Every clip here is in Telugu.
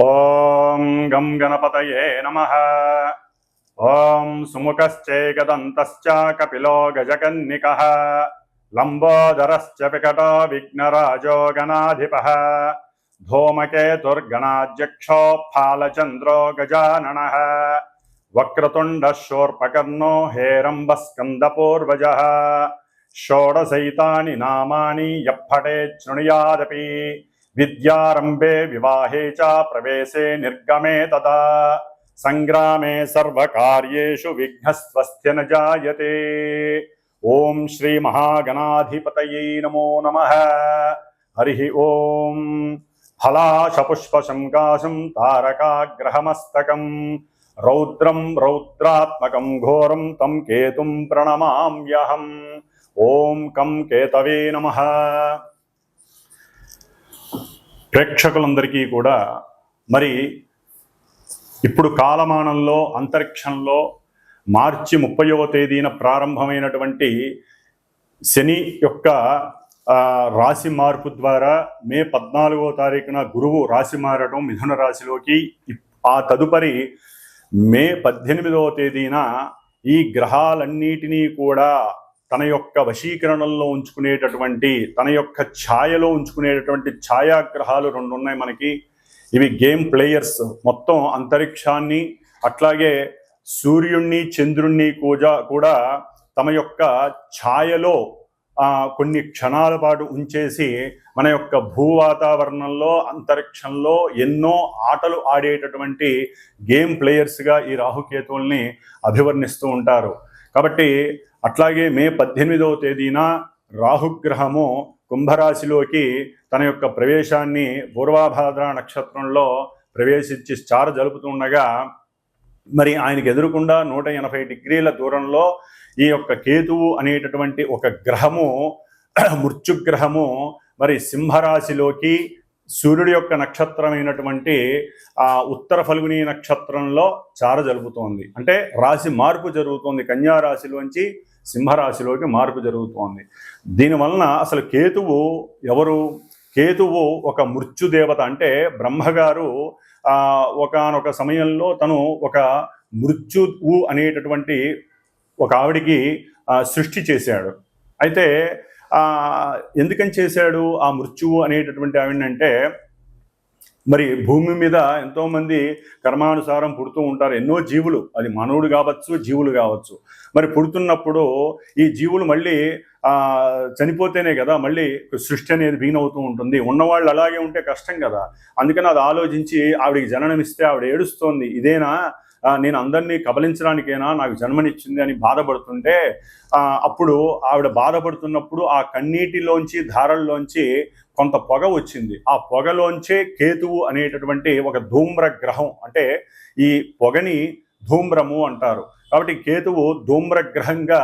ఓం గం గణపతయే నమః. ఓం సుముఖశ్చేకదంతశ్చ కపిలో గజకన్నికః లంబోదరశ్చ వికటో విఘ్నరాజో గణాధిపః ధూమకేతుర్గణాధ్యక్షో ఫాలచంద్రో గజాననః వక్రతుండః శూర్పకర్ణో హేరంబస్కందపూర్వజः షోడశైతాని నామాని యప్పటే శృణుయాదపి విద్యారంభే వివాహే చ ప్రవేశే నిర్గమే తదా సంగ్రామే సర్వకార్యేషు విఘ్నస్వస్త్య న జాయతే. ఓం శ్రీ మహాగణాధిపతయే నమో నమః. హరి ఓం. ఫలాశపుష్పశంకాశం తారకాగ్రహమస్తకం రౌద్రం రౌద్రాత్మకం ఘోరం తం కేతుం ప్రణమామ్యహం. ఓం కం కేతవే నమః. ప్రేక్షకులందరికీ కూడా మరి ఇప్పుడు కాలమానంలో అంతరిక్షంలో మార్చి 30వ తేదీన ప్రారంభమైనటువంటి శని యొక్క రాశి మార్పు ద్వారా మే 14వ తారీఖున గురువు రాశి మారడం మిథున రాశిలోకి, ఆ తదుపరి మే 18వ తేదీన ఈ గ్రహాలన్నిటినీ కూడా తన యొక్క వశీకరణంలో ఉంచుకునేటటువంటి, తన యొక్క ఛాయలో ఉంచుకునేటటువంటి ఛాయాగ్రహాలు రెండు ఉన్నాయి మనకి. ఇవి గేమ్ ప్లేయర్స్. మొత్తం అంతరిక్షాన్ని అట్లాగే సూర్యుణ్ణి చంద్రుణ్ణి కూడా తమ యొక్క ఛాయలో కొన్ని క్షణాల పాటు ఉంచేసి మన యొక్క భూవాతావరణంలో అంతరిక్షంలో ఎన్నో ఆటలు ఆడేటటువంటి గేమ్ ప్లేయర్స్గా ఈ రాహుకేతువుల్ని అభివర్ణిస్తూ ఉంటారు. కాబట్టి అట్లాగే మే 18వ తేదీన రాహుగ్రహము కుంభరాశిలోకి తన యొక్క ప్రవేశాన్ని పూర్వాభాద్ర నక్షత్రంలో ప్రవేశించి స్టార్ జరుపుతుండగా, మరి ఆయనకు ఎదురుకుండా 180 డిగ్రీల దూరంలో ఈ యొక్క కేతువు అనేటటువంటి ఒక గ్రహము, మృత్యుగ్రహము మరి సింహరాశిలోకి సూర్యుడి యొక్క నక్షత్రమైనటువంటి ఉత్తర ఫల్గుని నక్షత్రంలో చార జరుపుతోంది. అంటే రాశి మార్పు జరుగుతోంది. కన్యా రాశిలోంచి సింహరాశిలోకి మార్పు జరుగుతోంది. దీనివలన అసలు కేతువు ఎవరు? కేతువు ఒక మృత్యుదేవత. అంటే బ్రహ్మగారు ఒకానొక సమయంలో తను ఒక మృత్యువు అనేటటువంటి ఒక ఆవిడికి సృష్టి చేశాడు. అయితే ఎందుకని చేశాడు ఆ మృత్యువు అనేటటువంటి ఆవిడంటే, మరి భూమి మీద ఎంతోమంది కర్మానుసారం పుడుతూ ఉంటారు. ఎన్నో జీవులు, అది మానవుడు కావచ్చు, జీవులు కావచ్చు. మరి పుడుతున్నప్పుడు ఈ జీవులు మళ్ళీ చనిపోతేనే కదా మళ్ళీ సృష్టి అనేది వీణవుతూ ఉంటుంది. ఉన్నవాళ్ళు అలాగే ఉంటే కష్టం కదా. అందుకని అది ఆలోచించి ఆవిడికి జననమిస్తే ఆవిడ ఏడుస్తోంది, ఇదేనా నేను అందరినీ కబలించడానికేనా నాకు జన్మనిచ్చింది అని బాధపడుతుంటే, అప్పుడు ఆవిడ బాధపడుతున్నప్పుడు ఆ కన్నీటిలోంచి ధారల్లోంచి కొంత పొగ వచ్చింది. ఆ పొగలోంచే కేతువు అనేటటువంటి ఒక ధూమ్ర గ్రహం, అంటే ఈ పొగని ధూమ్రము అంటారు. కాబట్టి కేతువు ధూమ్ర గ్రహంగా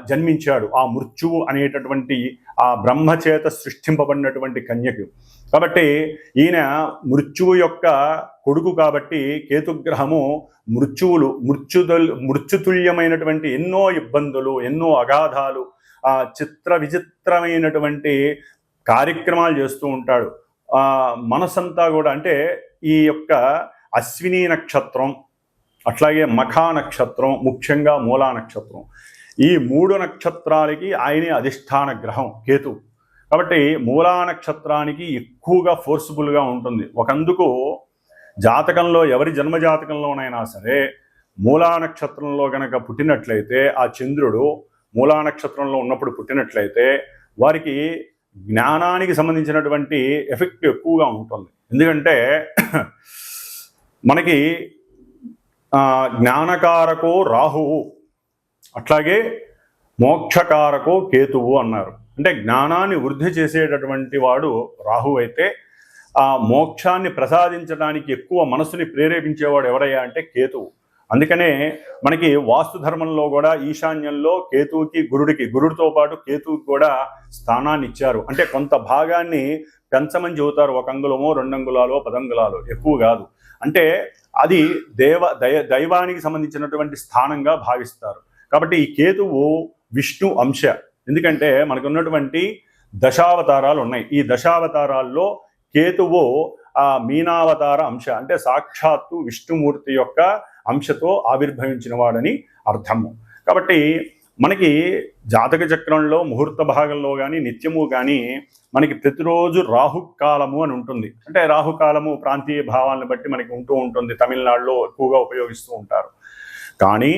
జన్మించాడు ఆ మృత్యువు అనేటటువంటి ఆ బ్రహ్మచేత సృష్టింపబడినటువంటి కన్యకు. కాబట్టి మృత్యువు యొక్క కొడుకు కాబట్టి కేతుగ్రహము మృత్యుతుల్యమైనటువంటి ఎన్నో ఇబ్బందులు, ఎన్నో అగాధాలు, చిత్ర విచిత్రమైనటువంటి కార్యక్రమాలు చేస్తూ ఉంటాడు. మనసంతా కూడా, అంటే ఈ యొక్క అశ్విని నక్షత్రం అట్లాగే మఖా నక్షత్రం, ముఖ్యంగా మూలా నక్షత్రం, ఈ 3 నక్షత్రాలకి ఆయనే అధిష్టాన గ్రహం కేతు. కాబట్టి మూలా నక్షత్రానికి ఎక్కువగా ఫోర్స్ఫుల్గా ఉంటుంది. ఒకందుకు జాతకంలో ఎవరి జన్మజాతకంలోనైనా సరే మూలా నక్షత్రంలో కనుక పుట్టినట్లయితే, ఆ చంద్రుడు మూలా నక్షత్రంలో ఉన్నప్పుడు పుట్టినట్లయితే వారికి జ్ఞానానికి సంబంధించినటువంటి ఎఫెక్ట్ ఎక్కువగా ఉంటుంది. ఎందుకంటే మనకి జ్ఞానకారకో రాహువు, అట్లాగే మోక్షకారకో కేతువు అన్నారు. అంటే జ్ఞానాన్ని వృద్ధి చేసేటటువంటి వాడు రాహువు అయితే, ఆ మోక్షాన్ని ప్రసాదించడానికి ఎక్కువ మనసుని ప్రేరేపించేవాడు ఎవరయ్యా అంటే కేతువు. అందుకనే మనకి వాస్తు ధర్మంలో కూడా ఈశాన్యంలో కేతువుకి గురుడితో పాటు కేతువుకి కూడా స్థానాన్ని ఇచ్చారు. అంటే కొంత భాగాన్ని పెంచమని చెబుతారు. 1 అంగుళమో 2 అంగుళాలో 10 అంగుళాలు, ఎక్కువ కాదు. అంటే అది దైవానికి సంబంధించినటువంటి స్థానంగా భావిస్తారు. కాబట్టి ఈ కేతువు విష్ణు అంశ. ఎందుకంటే మనకు ఉన్నటువంటి దశావతారాలు ఉన్నాయి. ఈ దశావతారాల్లో కేతువు ఆ మీనావతార అంశ అంటే సాక్షాత్తు విష్ణుమూర్తి యొక్క అంశతో ఆవిర్భవించిన వాడని అర్థము. కాబట్టి మనకి జాతక చక్రంలో ముహూర్త భాగంలో కానీ నిత్యము కానీ మనకి ప్రతిరోజు రాహుకాలము అని ఉంటుంది. అంటే రాహుకాలము ప్రాంతీయ భావాలను బట్టి మనకి ఉంటూ ఉంటుంది, తమిళనాడులో ఎక్కువగా ఉపయోగిస్తూ ఉంటారు. కానీ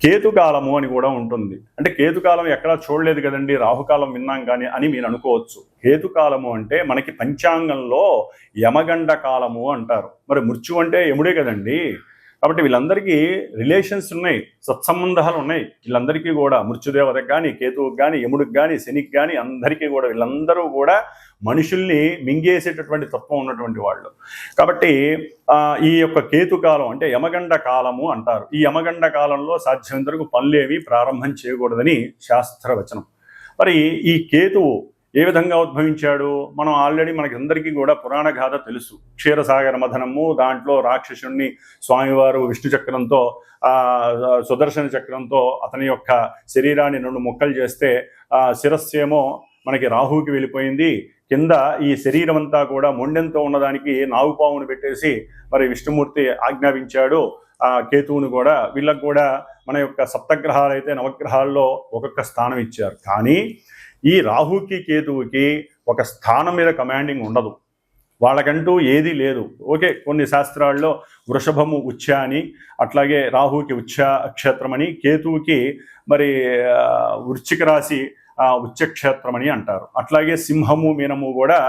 కేతుకాలము అని కూడా ఉంటుంది. అంటే కేతుకాలం ఎక్కడా చూడలేదు కదండి, రాహుకాలం విన్నాం కానీ అని మీరు అనుకోవచ్చు. కేతుకాలము అంటే మనకి పంచాంగంలో యమగండ కాలము అంటారు. మరి మృత్యు అంటే యముడే కదండి. కాబట్టి వీళ్ళందరికీ రిలేషన్స్ ఉన్నాయి, సత్సంబంధాలు ఉన్నాయి. వీళ్ళందరికీ కూడా మృత్యుదేవతకు కానీ, కేతువుకి కానీ, యముడికి కానీ, శనికి కానీ అందరికీ కూడా వీళ్ళందరూ కూడా మనుషుల్ని మింగేసేటటువంటి తత్వం ఉన్నటువంటి వాళ్ళు. కాబట్టి ఈ యొక్క కేతుకాలం అంటే యమగండ కాలము అంటారు. ఈ యమగండ కాలంలో సాధ్యమైనంతవరకు పనులేవి ప్రారంభం చేయకూడదని శాస్త్రవచనం. మరి ఈ కేతువు ఏ విధంగా ఉద్భవించాడు? మనం ఆల్రెడీ మనకి అందరికీ కూడా పురాణ గాథ తెలుసు. క్షీరసాగర మథనము, దాంట్లో రాక్షసుణ్ణి స్వామివారు విష్ణు చక్రంతో సుదర్శన చక్రంతో అతని యొక్క శరీరాన్ని 2 ముక్కలు చేస్తే శిరస్సేమో మనకి రాహుకి వెళ్ళిపోయింది. కింద ఈ శరీరం అంతా కూడా మొండెంతో ఉన్నదానికి నాగుపావును పెట్టేసి మరి విష్ణుమూర్తి ఆజ్ఞాపించాడు కేతువును కూడా. వీళ్ళకు కూడా మన యొక్క సప్తగ్రహాలు అయితే నవగ్రహాల్లో ఒక్కొక్క స్థానం ఇచ్చారు. కానీ ఈ రాహుకి కేతువుకి ఒక స్థానం మీద కమాండింగ్ ఉండదు, వాళ్ళకంటూ ఏదీ లేదు. ఓకే, కొన్ని శాస్త్రాల్లో వృషభము ఉచ్చ అని, అట్లాగే రాహుకి ఉచ్చ క్షేత్రం అని, కేతువుకి మరి వృశ్చిక రాశి ఉచ్చక్షేత్రం అని అంటారు. అట్లాగే సింహము మీనము కూడా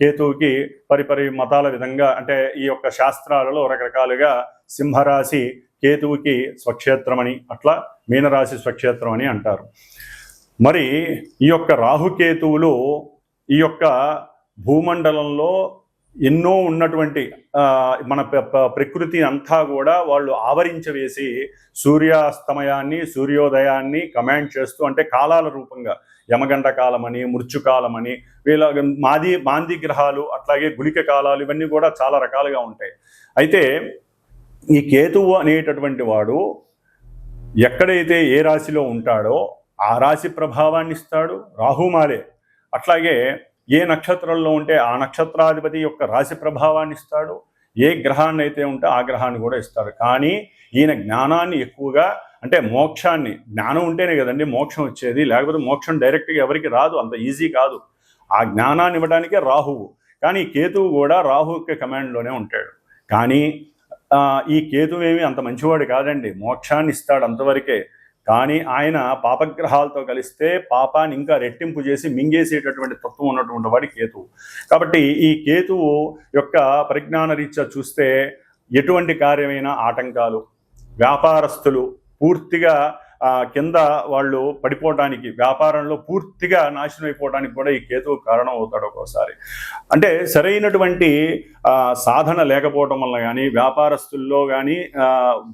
కేతువుకి పరిపరి మతాల విధంగా, అంటే ఈ యొక్క శాస్త్రాలలో రకరకాలుగా సింహరాశి కేతువుకి స్వక్షేత్రమని, అట్లా మీనరాశి స్వక్షేత్రం అని అంటారు. మరి ఈ యొక్క రాహుకేతువులు ఈ యొక్క భూమండలంలో ఎన్నో ఉన్నటువంటి మన ప్రకృతి అంతా కూడా వాళ్ళు ఆవరించవేసి సూర్యాస్తమయాన్ని సూర్యోదయాన్ని కమాండ్ చేస్తూ, అంటే కాలాల రూపంగా యమగండ కాలమని, మృత్యుకాలమని, వీళ్ళ మాంది గ్రహాలు, అట్లాగే గుళిక కాలాలు, ఇవన్నీ కూడా చాలా రకాలుగా ఉంటాయి. అయితే ఈ కేతువు అనేటటువంటి వాడు ఎక్కడైతే ఏ రాశిలో ఉంటాడో ఆ రాశి ప్రభావాన్ని ఇస్తాడు, రాహుమాలే. అట్లాగే ఏ నక్షత్రంలో ఉంటే ఆ నక్షత్రాధిపతి యొక్క రాశి ప్రభావాన్ని ఇస్తాడు, ఏ గ్రహాన్ని అయితే ఉంటే ఆ గ్రహాన్ని కూడా ఇస్తాడు. కానీ ఈయన జ్ఞానాన్ని ఎక్కువగా, అంటే మోక్షాన్ని, జ్ఞానం ఉంటేనే కదండి మోక్షం వచ్చేది, లేకపోతే మోక్షం డైరెక్ట్గా ఎవరికి రాదు, అంత ఈజీ కాదు. ఆ జ్ఞానాన్ని ఇవ్వడానికే రాహువు. కానీ కేతువు కూడా రాహువుకి కమాండ్లోనే ఉంటాడు. కానీ ఈ కేతువు ఏమి అంత మంచివాడు కాదండి, మోక్షాన్ని ఇస్తాడు అంతవరకే. కానీ ఆయన పాపగ్రహాలతో కలిస్తే పాపాన్ని ఇంకా రెట్టింపు చేసి మింగేసేటటువంటి తత్వం ఉన్నటువంటి వాడి కేతువు. కాబట్టి ఈ కేతువు యొక్క పరిజ్ఞాన రీత్యా చూస్తే ఎటువంటి కార్యమైన ఆటంకాలు, వ్యాపారస్తులు పూర్తిగా కింద వాళ్ళు పడిపోవడానికి, వ్యాపారంలో పూర్తిగా నాశనం అయిపోవడానికి కూడా ఈ కేతువు కారణం అవుతాడు ఒక్కోసారి. అంటే సరైనటువంటి సాధన లేకపోవటం వల్ల కానీ, వ్యాపారస్తుల్లో కానీ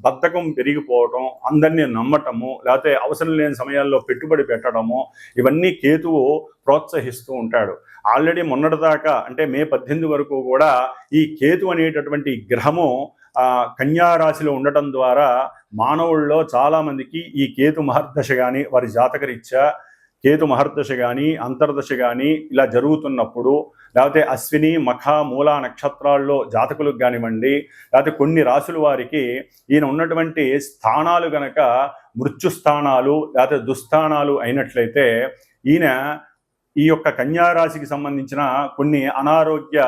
బద్ధకం పెరిగిపోవటం, అందరినీ నమ్మటము, లేకపోతే అవసరం లేని సమయాల్లో పెట్టుబడి పెట్టడము, ఇవన్నీ కేతువు ప్రోత్సహిస్తూ ఉంటాడు. ఆల్రెడీ మొన్నటిదాకా అంటే మే 18 వరకు కూడా ఈ కేతు అనేటటువంటి గ్రహము కన్యారాశిలో ఉండటం ద్వారా మానవుల్లో చాలామందికి ఈ కేతు మహర్దశ కానీ, వారి జాతకరీత్యా కేతు మహర్దశ కానీ, అంతర్దశ కానీ ఇలా జరుగుతున్నప్పుడు, లేకపోతే అశ్విని మఖ మూల నక్షత్రాల్లో జాతకులకు కానివ్వండి, లేకపోతే కొన్ని రాశుల వారికి ఈయన ఉన్నటువంటి స్థానాలు గనక మృత్యుస్థానాలు లేకపోతే దుస్థానాలు అయినట్లయితే ఈయన ఈ యొక్క కన్యారాశికి సంబంధించిన కొన్ని అనారోగ్య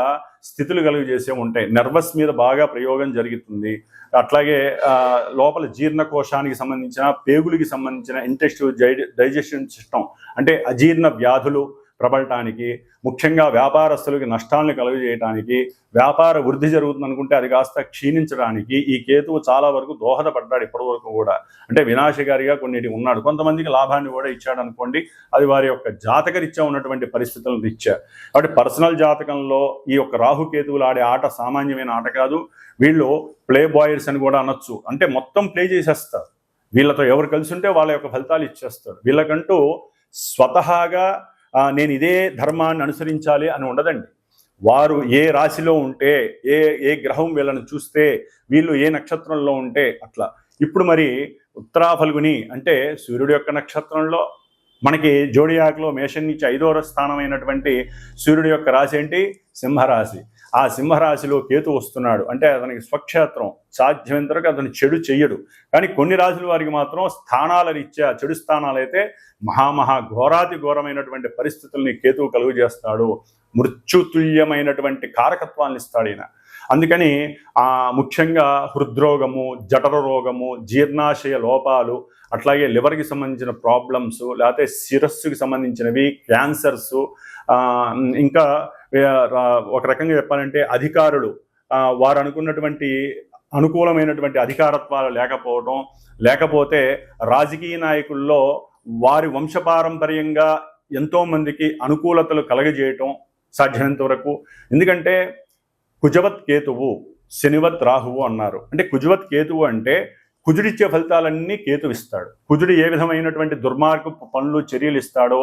స్థితులు కలుగజేసే ఉంటాయి. నర్వస్ మీద బాగా ప్రయోగం జరుగుతుంది. అట్లాగే లోపల జీర్ణకోశానికి సంబంధించిన, పేగులకి సంబంధించిన ఇంటెస్టివ్ డైజెషన్ సిస్టమ్, అంటే అజీర్ణ వ్యాధులు ప్రబలటానికి, ముఖ్యంగా వ్యాపారస్తులకి నష్టాలను కలుగజేయడానికి, వ్యాపార వృద్ధి జరుగుతుంది అనుకుంటే అది కాస్త క్షీణించడానికి ఈ కేతువు చాలా వరకు దోహదపడ్డాడు ఇప్పటి వరకు కూడా. అంటే వినాశకారిగా కొన్నిటి ఉన్నాడు. కొంతమందికి లాభాన్ని కూడా ఇచ్చాడు అనుకోండి, అది వారి యొక్క జాతకరీత్యా ఉన్నటువంటి పరిస్థితులను రీత్యా. కాబట్టి పర్సనల్ జాతకంలో ఈ యొక్క రాహుకేతువులు ఆడే ఆట సామాన్యమైన ఆట కాదు. వీళ్ళు ప్లే బాయర్స్ అని కూడా అనొచ్చు. అంటే మొత్తం ప్లే చేసేస్తారు. వీళ్ళతో ఎవరు కలిసి ఉంటే వాళ్ళ యొక్క ఫలితాలు ఇచ్చేస్తారు. వీళ్ళకంటూ స్వతహాగా నేను ఇదే ధర్మాన్ని అనుసరించాలి అని ఉండదండి. వారు ఏ రాశిలో ఉంటే, ఏ గ్రహం వీళ్ళని చూస్తే, వీళ్ళు ఏ నక్షత్రంలో ఉంటే అట్లా. ఇప్పుడు మరి ఉత్తరా ఫల్గుని అంటే సూర్యుడి యొక్క నక్షత్రంలో మనకి జోడియాక్లో మేషం నుంచి 5వ స్థానం అయినటువంటి సూర్యుడి యొక్క రాశి ఏంటి? సింహరాశి. ఆ సింహరాశిలో కేతు వస్తున్నాడు అంటే అతనికి స్వక్షేత్రం, సాధ్యమైనంత వరకు అతను చెడు చెయ్యడు. కానీ కొన్ని రాశుల వారికి మాత్రం స్థానాల రీత్యా చెడు స్థానాలైతే ఘోరాతి ఘోరమైనటువంటి పరిస్థితుల్ని కేతువు కలుగు చేస్తాడు. మృత్యుతుల్యమైనటువంటి కారకత్వాన్ని ఇస్తాడు ఈయన. అందుకని ముఖ్యంగా హృద్రోగము, జఠర రోగము, జీర్ణాశయ లోపాలు, అట్లాగే లివర్కి సంబంధించిన ప్రాబ్లమ్స్, లేకపోతే శిరస్సుకి సంబంధించినవి, క్యాన్సర్స్, ఇంకా ఒక రకంగా చెప్పాలంటే అధికారులు వారు అనుకున్నటువంటి అనుకూలమైనటువంటి అధికారత్వాలు లేకపోవడం, లేకపోతే రాజకీయ నాయకుల్లో వారి వంశపారంపర్యంగా ఎంతోమందికి అనుకూలతలు కలగజేయటం సాధ్యమైనంత వరకు. ఎందుకంటే కుజవత్ కేతువు శనివత్ రాహువు అన్నారు. అంటే కుజవత్ కేతువు అంటే కుజుడిచ్చే ఫలితాలన్నీ కేతు ఇస్తాడు. కుజుడు ఏ విధమైనటువంటి దుర్మార్గపు పనులు చర్యలు ఇస్తాడో,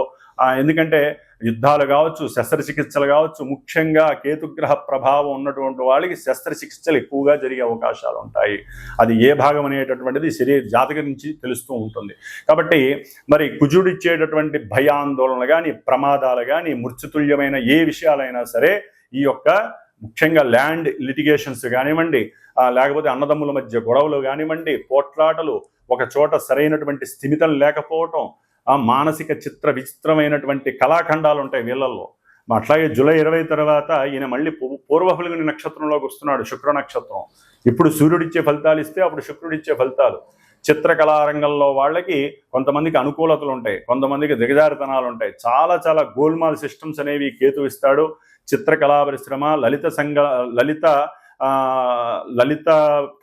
ఎందుకంటే యుద్ధాలు కావచ్చు, శస్త్రచికిత్సలు కావచ్చు, ముఖ్యంగా కేతుగ్రహ ప్రభావం ఉన్నటువంటి వాళ్ళకి శస్త్రచికిత్సలు ఎక్కువగా జరిగే అవకాశాలు ఉంటాయి. అది ఏ భాగం అనేటటువంటిది శరీర జాతకం నుంచి తెలుస్తూ ఉంటుంది. కాబట్టి మరి కుజుడు ఇచ్చేటటువంటి భయాందోళనలు కానీ, ప్రమాదాలు కానీ, మృత్యుతుల్యమైన ఏ విషయాలైనా సరే, ఈ యొక్క ముఖ్యంగా ల్యాండ్ లిటిగేషన్స్ కానివ్వండి, లేకపోతే అన్నదమ్ముల మధ్య గొడవలు కానివ్వండి, పోట్లాటలు, ఒక చోట సరైనటువంటి స్థిమితం లేకపోవటం, మానసిక విచిత్రమైనటువంటి కళాఖండాలు ఉంటాయి వీళ్ళల్లో. అట్లాగే జూలై 20 తర్వాత ఈయన మళ్ళీ పూర్వఫల్గుని నక్షత్రంలోకి వస్తున్నాడు, శుక్ర నక్షత్రం. ఇప్పుడు సూర్యుడిచ్చే ఫలితాలు ఇస్తే అప్పుడు శుక్రుడిచ్చే ఫలితాలు. చిత్రకళారంగంలో వాళ్ళకి కొంతమందికి అనుకూలతలు ఉంటాయి, కొంతమందికి దిగజారితనాలు ఉంటాయి. చాలా చాలా గోల్మాల్ సిస్టమ్స్ అనేవి కేతు ఇస్తాడు. చిత్రకళా పరిశ్రమ, లలిత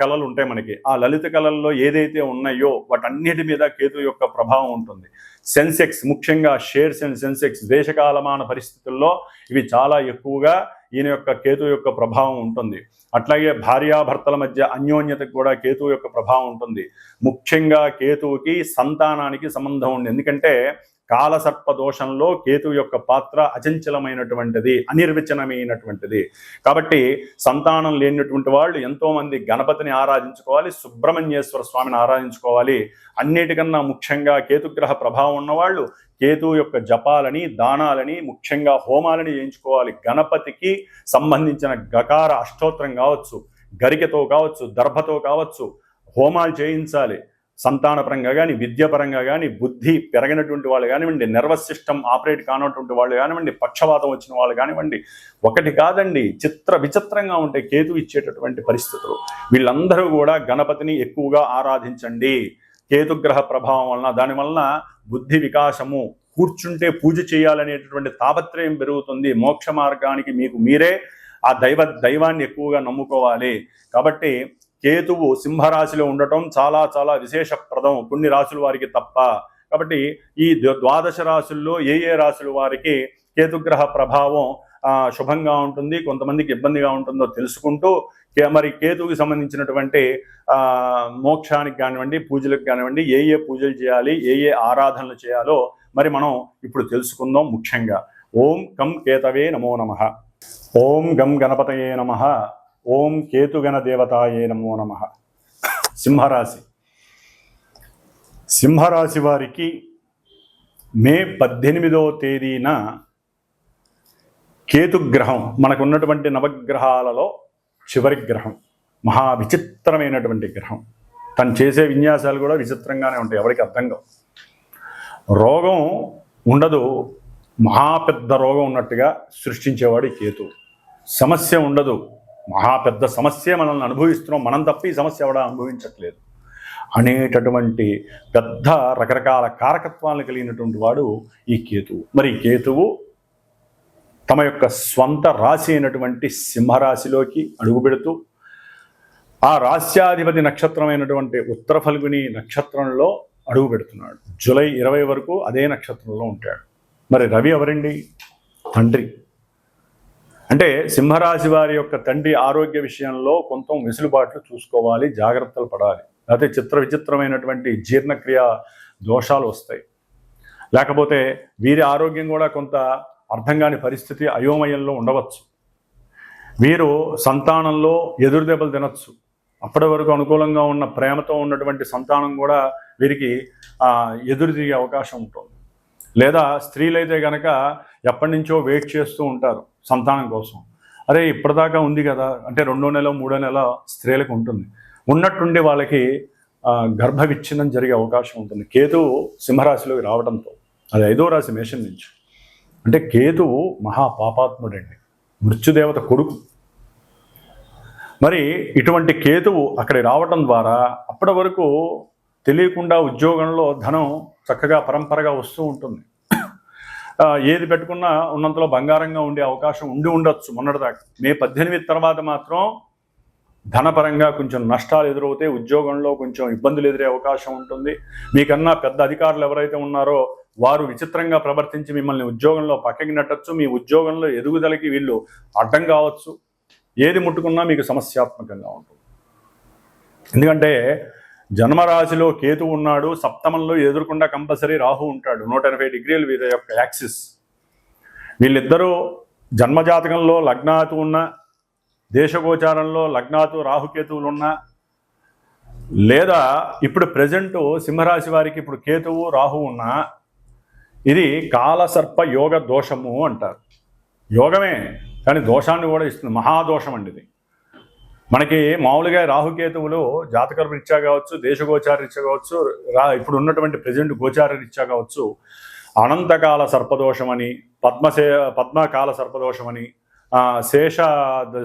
కళలు ఉంటాయి మనకి. ఆ లలిత కళల్లో ఏదైతే ఉన్నాయో వాటన్నిటి మీద కేతు యొక్క ప్రభావం ఉంటుంది. సెన్సెక్స్, ముఖ్యంగా షేర్స్ అండ్ సెన్సెక్స్ దేశకాలమాన పరిస్థితుల్లో ఇవి చాలా ఎక్కువగా ఈయన యొక్క కేతు యొక్క ప్రభావం ఉంటుంది. అట్లాగే భార్యాభర్తల మధ్య అన్యోన్యతకు కూడా కేతువు యొక్క ప్రభావం ఉంటుంది. ముఖ్యంగా కేతువుకి సంతానానికి సంబంధం ఉంది. ఎందుకంటే కాలసర్ప దోషంలో కేతు యొక్క పాత్ర అచంచలమైనటువంటిది, అనిర్వచనమైనటువంటిది. కాబట్టి సంతానం లేనటువంటి వాళ్ళు ఎంతోమంది గణపతిని ఆరాధించుకోవాలి, సుబ్రహ్మణ్యేశ్వర స్వామిని ఆరాధించుకోవాలి. అన్నిటికన్నా ముఖ్యంగా కేతుగ్రహ ప్రభావం ఉన్నవాళ్ళు కేతు యొక్క జపాలని, దానాలని, ముఖ్యంగా హోమాలని చేయించుకోవాలి. గణపతికి సంబంధించిన గకార అష్టోత్తరం కావచ్చు, గరికతో కావచ్చు, దర్భతో కావచ్చు, హోమాలు చేయించాలి. సంతానపరంగా కానీ, విద్యాపరంగా కానీ, బుద్ధి పెరగినటువంటి వాళ్ళు కానివ్వండి, నర్వస్ సిస్టమ్ ఆపరేట్ కానటువంటి వాళ్ళు కానివ్వండి, పక్షవాతం వచ్చిన వాళ్ళు కానివ్వండి, ఒకటి కాదండి, విచిత్రంగా ఉంటాయి కేతు ఇచ్చేటటువంటి పరిస్థితులు. వీళ్ళందరూ కూడా గణపతిని ఎక్కువగా ఆరాధించండి. కేతుగ్రహ ప్రభావం వలన, దానివలన బుద్ధి వికాసము, కూర్చుంటే పూజ చేయాలనేటటువంటి తాపత్రయం పెరుగుతుంది. మోక్ష మార్గానికి మీకు మీరే ఆ దైవాన్ని ఎక్కువగా నమ్ముకోవాలి. కాబట్టి కేతువు సింహరాశిలో ఉండటం చాలా చాలా విశేషప్రదం, కొన్ని రాశుల వారికి తప్ప. కాబట్టి ఈ 12 రాశుల్లో ఏ రాశుల వారికి కేతుగ్రహ ప్రభావం శుభంగా ఉంటుంది, కొంతమందికి ఇబ్బందిగా ఉంటుందో తెలుసుకుంటూ, మరి కేతువుకి సంబంధించినటువంటి మోక్షానికి కానివ్వండి, పూజలకు కానివ్వండి, ఏ పూజలు చేయాలి, ఏ ఆరాధనలు చేయాలో మరి మనం ఇప్పుడు తెలుసుకుందాం. ముఖ్యంగా ఓం కం కేతవే నమో నమః, ఓం గం గణపతయే నమః, ఓం కేతుగణ దేవతాయే నమో నమః. సింహరాశి వారికి మే 18వ తేదీన కేతుగ్రహం మనకున్నటువంటి నవగ్రహాలలో చివరి గ్రహం, మహా విచిత్రమైనటువంటి గ్రహం. తను చేసే విన్యాసాలు కూడా విచిత్రంగానే ఉంటాయి, ఎవరికి అర్థం కావు. రోగం ఉండదు, మహా పెద్ద రోగం ఉన్నట్టుగా సృష్టించేవాడు కేతు. సమస్య ఉండదు, మహా పెద్ద సమస్య మనల్ని అనుభవిస్తున్నాం, మనం తప్ప ఈ సమస్య ఎవడా అనుభవించట్లేదు అనేటటువంటి పెద్ద రకరకాల కారకత్వాలను కలిగినటువంటి వాడు ఈ కేతువు. మరి కేతువు తమ యొక్క స్వంత రాశి అయినటువంటి సింహరాశిలోకి అడుగుపెడుతూ ఆ రాశ్యాధిపతి నక్షత్రమైనటువంటి ఉత్తర ఫల్గుని నక్షత్రంలో అడుగు పెడుతున్నాడు. జూలై 20 వరకు అదే నక్షత్రంలో ఉంటాడు. మరి రవి ఎవరండి? తండ్రి. అంటే సింహరాశి వారి యొక్క తండ్రి ఆరోగ్య విషయంలో కొంత వెసులుబాట్లు చూసుకోవాలి, జాగ్రత్తలు పడాలి. లేకపోతే విచిత్రమైనటువంటి జీర్ణక్రియ దోషాలు వస్తాయి. లేకపోతే వీరి ఆరోగ్యం కూడా కొంత అర్థం కాని పరిస్థితి, అయోమయంలో ఉండవచ్చు. వీరు సంతానంలో ఎదురుదెబ్బలు తినచ్చు. అప్పటి వరకు అనుకూలంగా ఉన్న ప్రేమతో ఉన్నటువంటి సంతానం కూడా వీరికి ఎదురు తిరిగే అవకాశం ఉంటుంది. లేదా స్త్రీలైతే కనుక ఎప్పటి నుంచో వెయిట్ చేస్తూ ఉంటారు సంతానం కోసం. అరే ఇప్పటిదాకా ఉంది కదా, అంటే 2వ నెల 3వ నెల స్త్రీలకు ఉంటుంది, ఉన్నట్టుండి వాళ్ళకి గర్భ విచ్ఛిన్నం జరిగే అవకాశం ఉంటుంది కేతువు సింహరాశిలోకి రావడంతో. అది 5వ రాశి మేషం నుంచి. అంటే కేతువు మహాపాపాత్ముడండి, మృత్యుదేవత కొడుకు. మరి ఇటువంటి కేతువు అక్కడికి రావటం ద్వారా అప్పటి వరకు తెలియకుండా ఉద్యోగంలో ధనం చక్కగా పరంపరగా వస్తూ ఉంటుంది. ఏది పెట్టుకున్నా ఉన్నంతలో బంగారంగా ఉండే అవకాశం ఉండొచ్చు మొన్నటిదాకా. మే 18 తర్వాత మాత్రం ధనపరంగా కొంచెం నష్టాలు ఎదురవుతాయి, ఉద్యోగంలో కొంచెం ఇబ్బందులు ఎదురే అవకాశం ఉంటుంది. మీకన్నా పెద్ద అధికారులు ఎవరైతే ఉన్నారో వారు విచిత్రంగా ప్రవర్తించి మిమ్మల్ని ఉద్యోగంలో పక్కకి నెట్టచ్చు, మీ ఉద్యోగంలో ఎదుగుదలకి వీళ్ళు అడ్డం కావచ్చు. ఏది ముట్టుకున్నా మీకు సమస్యాత్మకంగా ఉంటుంది. ఎందుకంటే జన్మరాశిలో కేతు ఉన్నాడు, సప్తమంలో ఎదురుకుండా కంపల్సరీ రాహు ఉంటాడు, 180 డిగ్రీలు వీరి యొక్క యాక్సిస్. వీళ్ళిద్దరూ జన్మజాతకంలో లగ్నాతు ఉన్న, దేశగోచారంలో లగ్నాతు రాహుకేతువులు ఉన్నా, లేదా ఇప్పుడు ప్రజెంటు సింహరాశి వారికి ఇప్పుడు కేతువు రాహు ఉన్నా, ఇది కాలసర్ప యోగ దోషము అంటారు. యోగమే కానీ దోషాన్ని కూడా ఇస్తుంది, మహాదోషం అండి ఇది. మనకి మామూలుగా రాహుకేతువులు జాతక రీత్యా కావచ్చు, దేశగోచార రీత్యా కావచ్చు, ఇప్పుడు ఉన్నటువంటి ప్రజెంట్ గోచార రీత్యా కావచ్చు, అనంతకాల సర్పదోషమని, పద్మకాల సర్పదోషమని, శేష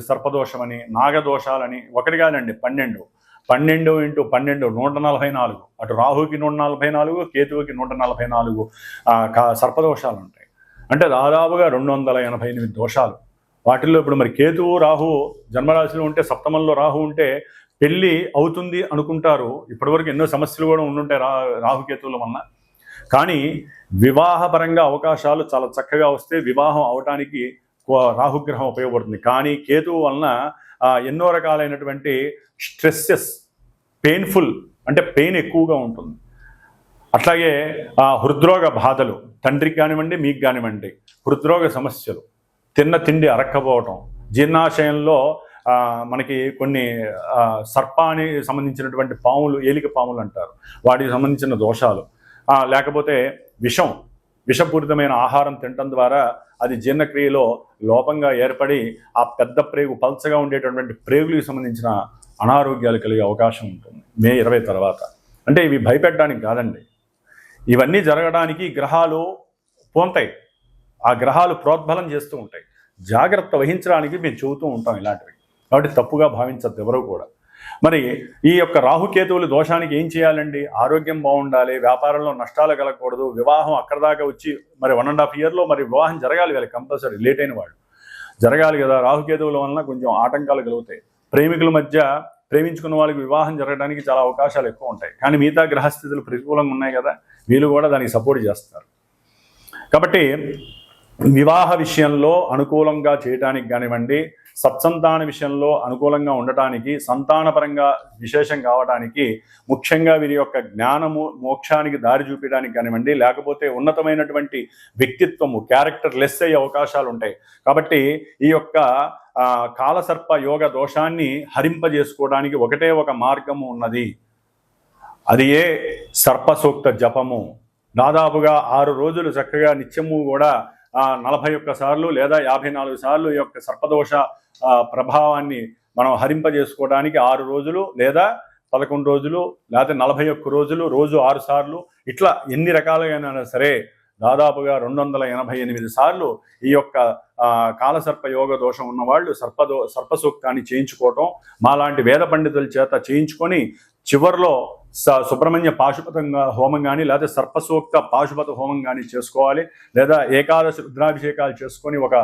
సర్పదోషమని, నాగదోషాలని, ఒకటి కాదండి 12 × 12 144. అటు రాహుకి 144, కేతువుకి 144 సర్పదోషాలు ఉంటాయి. అంటే దాదాపుగా 288 దోషాలు. వాటిల్లో ఇప్పుడు మరి కేతువు రాహు జన్మరాశిలో ఉంటే, సప్తమంలో రాహు ఉంటే పెళ్ళి అవుతుంది అనుకుంటారు. ఇప్పటివరకు ఎన్నో సమస్యలు కూడా ఉండుంటాయి రాహుకేతువుల వలన. కానీ వివాహపరంగా అవకాశాలు చాలా చక్కగా వస్తే వివాహం అవటానికి రాహుగ్రహం ఉపయోగపడుతుంది. కానీ కేతువు వలన ఎన్నో రకాలైనటువంటి స్ట్రెస్సెస్, పెయిన్ఫుల్ అంటే పెయిన్ ఎక్కువగా ఉంటుంది. అట్లాగే హృద్రోగ బాధలు, తండ్రికి కానివ్వండి మీకు కానివ్వండి, హృద్రోగ సమస్యలు, తిన్న తిండి అరక్కపోవటం, జీర్ణాశయంలో మనకి కొన్ని సర్పానికి సంబంధించినటువంటి పాములు, ఏలిక పాములు అంటారు, వాటికి సంబంధించిన దోషాలు, లేకపోతే విషపూరితమైన ఆహారం తినటం ద్వారా అది జీర్ణక్రియలో లోపంగా ఏర్పడి ఆ పెద్ద ప్రేగు, పల్చగా ఉండేటటువంటి ప్రేగులకు సంబంధించిన అనారోగ్యాలు కలిగే అవకాశం ఉంటుంది మే 20 తర్వాత. అంటే ఇవి భయపెట్టడానికి కాదండి, ఇవన్నీ జరగడానికి గ్రహాలు పోంతాయి, ఆ గ్రహాలు ప్రోద్బలం చేస్తూ ఉంటాయి. జాగ్రత్త వహించడానికి మేము చెబుతూ ఉంటాం ఇలాంటివి. కాబట్టి తప్పుగా భావించద్దు ఎవరు కూడా. మరి ఈ యొక్క రాహుకేతువుల దోషానికి ఏం చేయాలండి? ఆరోగ్యం బాగుండాలి, వ్యాపారంలో నష్టాలు కలగకూడదు, వివాహం అక్కడ దాకా వచ్చి మరి 1.5 ఇయర్లో మరి వివాహం జరగాలి, వీళ్ళకి కంపల్సరీ, లేట్ అయిన వాళ్ళు జరగాలి కదా. రాహుకేతువుల వలన కొంచెం ఆటంకాలు కలుగుతాయి. ప్రేమికుల మధ్య ప్రేమించుకున్న వాళ్ళకి వివాహం జరగడానికి చాలా అవకాశాలు ఎక్కువ ఉంటాయి. కానీ మిగతా గ్రహస్థితులు ప్రతికూలంగా ఉన్నాయి కదా, వీళ్ళు కూడా దానికి సపోర్ట్ చేస్తారు. కాబట్టి వివాహ విషయంలో అనుకూలంగా చేయడానికి కానివ్వండి, సత్సంతాన విషయంలో అనుకూలంగా ఉండటానికి, సంతానపరంగా విశేషం కావడానికి, ముఖ్యంగా వీరి యొక్క జ్ఞానము మోక్షానికి దారి చూపించడానికి కానివ్వండి, లేకపోతే ఉన్నతమైనటువంటి వ్యక్తిత్వము, క్యారెక్టర్ లెస్ అయ్యే అవకాశాలు ఉంటాయి. కాబట్టి ఈ యొక్క కాలసర్ప యోగ దోషాన్ని హరింపజేసుకోవడానికి ఒకటే ఒక మార్గము ఉన్నది, అది ఏ సర్పసూక్త జపము. దాదాపుగా 6 రోజులు చక్కగా నిత్యము కూడా 41 సార్లు లేదా 54 సార్లు ఈ యొక్క సర్పదోష ప్రభావాన్ని మనం హరింపజేసుకోవడానికి 6 రోజులు లేదా 11 రోజులు లేదా 41 రోజులు, రోజు 6 సార్లు, ఇట్లా ఎన్ని రకాలుగా సరే దాదాపుగా 288 సార్లు ఈ యొక్క కాలసర్ప యోగ దోషం ఉన్నవాళ్ళు సర్పసూక్తాన్ని చేయించుకోవటం, మాలాంటి వేద పండితుల చేత చేయించుకొని చివరిలో సుబ్రహ్మణ్య పాశుపతంగా హోమం కానీ లేదా సర్పసూక్త పాశుపత హోమం కానీ చేసుకోవాలి. లేదా ఏకాదశి రుద్రాభిషేకాలు చేసుకొని ఒక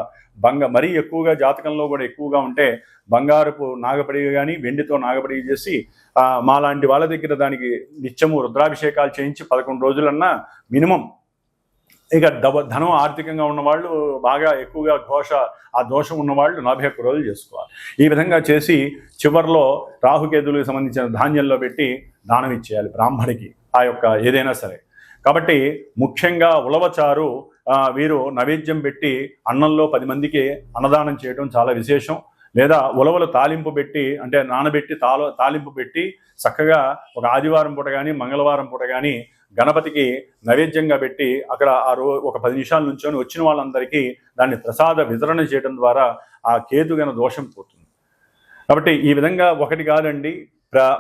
మరీ ఎక్కువగా జాతకంలో కూడా ఎక్కువగా ఉంటే బంగారపు నాగపడిగ కానీ వెండితో నాగపడిగ చేసి మాలాంటి వాళ్ళ దగ్గర దానికి నిత్యము రుద్రాభిషేకాలు చేయించి 11 రోజులన్నా మినిమం. ఇక ధనం ఆర్థికంగా ఉన్నవాళ్ళు, బాగా ఎక్కువగా ఆ దోషం ఉన్నవాళ్ళు 41 రోజులు చేసుకోవాలి. ఈ విధంగా చేసి చివరిలో రాహుకేతువులకు సంబంధించిన ధాన్యంలో పెట్టి దానం ఇచ్చేయాలి బ్రాహ్మడికి, ఆ యొక్క ఏదైనా సరే. కాబట్టి ముఖ్యంగా ఉలవచారు వీరు నైవేద్యం పెట్టి అన్నంలో 10 మందికి అన్నదానం చేయడం చాలా విశేషం. లేదా ఉలవలు తాలింపు పెట్టి, అంటే నానబెట్టి తాలింపు పెట్టి చక్కగా ఒక ఆదివారం పూట కానీ మంగళవారం పూట కానీ గణపతికి నైవేద్యంగా పెట్టి అక్కడ ఒక 10 నిమిషాల నుంచొని వచ్చిన వాళ్ళందరికీ దాన్ని ప్రసాద వితరణ చేయడం ద్వారా ఆ కేతుగన దోషం పోతుంది. కాబట్టి ఈ విధంగా ఒకటి కాదండి,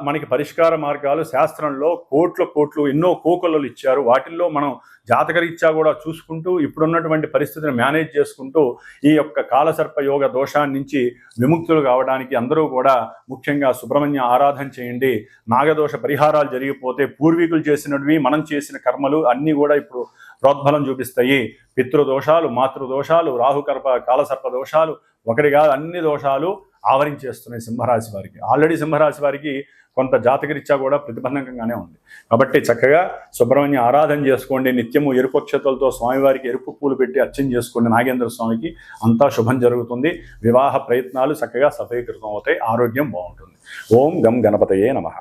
మనకి పరిష్కార మార్గాలు శాస్త్రంలో కోట్లు ఎన్నో కోకొల్లలు ఇచ్చారు. వాటిల్లో మనం జాతకరీత్యా కూడా చూసుకుంటూ ఇప్పుడున్నటువంటి పరిస్థితిని మేనేజ్ చేసుకుంటూ ఈ యొక్క కాలసర్ప యోగ దోషాన్ని నుంచి విముక్తులు కావడానికి అందరూ కూడా ముఖ్యంగా సుబ్రహ్మణ్య ఆరాధన చేయండి. నాగదోష పరిహారాలు జరిగిపోతే పూర్వీకులు చేసినవి మనం చేసిన కర్మలు అన్నీ కూడా ఇప్పుడు ప్రోద్బలం చూపిస్తాయి. పితృదోషాలు, మాతృదోషాలు, రాహుకర్ప కాలసర్ప దోషాలు ఒకటి కాదు అన్ని దోషాలు ఆవరించేస్తున్నాయి సింహరాశి వారికి. ఆల్రెడీ సింహరాశి వారికి కొంత జాతకరీత్యా కూడా ప్రతిబంధకంగానే ఉంది. కాబట్టి చక్కగా సుబ్రహ్మణ్య ఆరాధన చేసుకోండి. నిత్యము ఎరుపు అక్షతలతో స్వామివారికి ఎరుపు పూలు పెట్టి అర్చన చేసుకోండి. నాగేంద్ర స్వామికి అంతా శుభం జరుగుతుంది. వివాహ ప్రయత్నాలు చక్కగా సఫలీకృతం అవుతాయి. ఆరోగ్యం బాగుంటుంది. ఓం గం గణపతయే నమః.